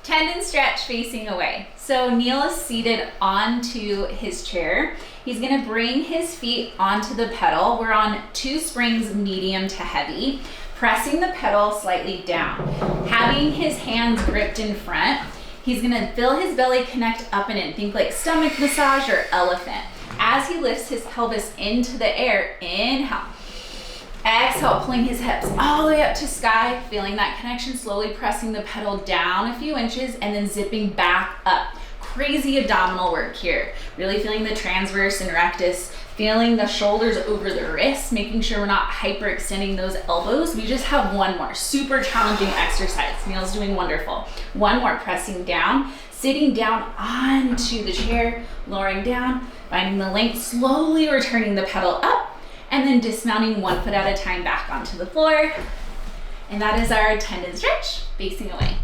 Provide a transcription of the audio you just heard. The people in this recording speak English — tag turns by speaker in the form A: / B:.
A: Tendon stretch facing away. So Neil is seated onto his chair. He's gonna bring his feet onto the pedal. We're on 2 springs, medium to heavy, pressing the pedal slightly down. Having his hands gripped in front, he's gonna feel his belly connect up and in. Think like stomach massage or elephant. As he lifts his pelvis into the air, inhale. Exhale, pulling his hips all the way up to sky, feeling that connection, slowly pressing the pedal down a few inches and then zipping back up. Crazy abdominal work here. Really feeling the transverse and rectus, feeling the shoulders over the wrists, making sure we're not hyperextending those elbows. We just have one more super challenging exercise. Neil's doing wonderful. One more, pressing down, sitting down onto the chair, lowering down, finding the length, slowly returning the pedal up, and then dismounting 1 foot at a time back onto the floor. And that is our tendon stretch facing away.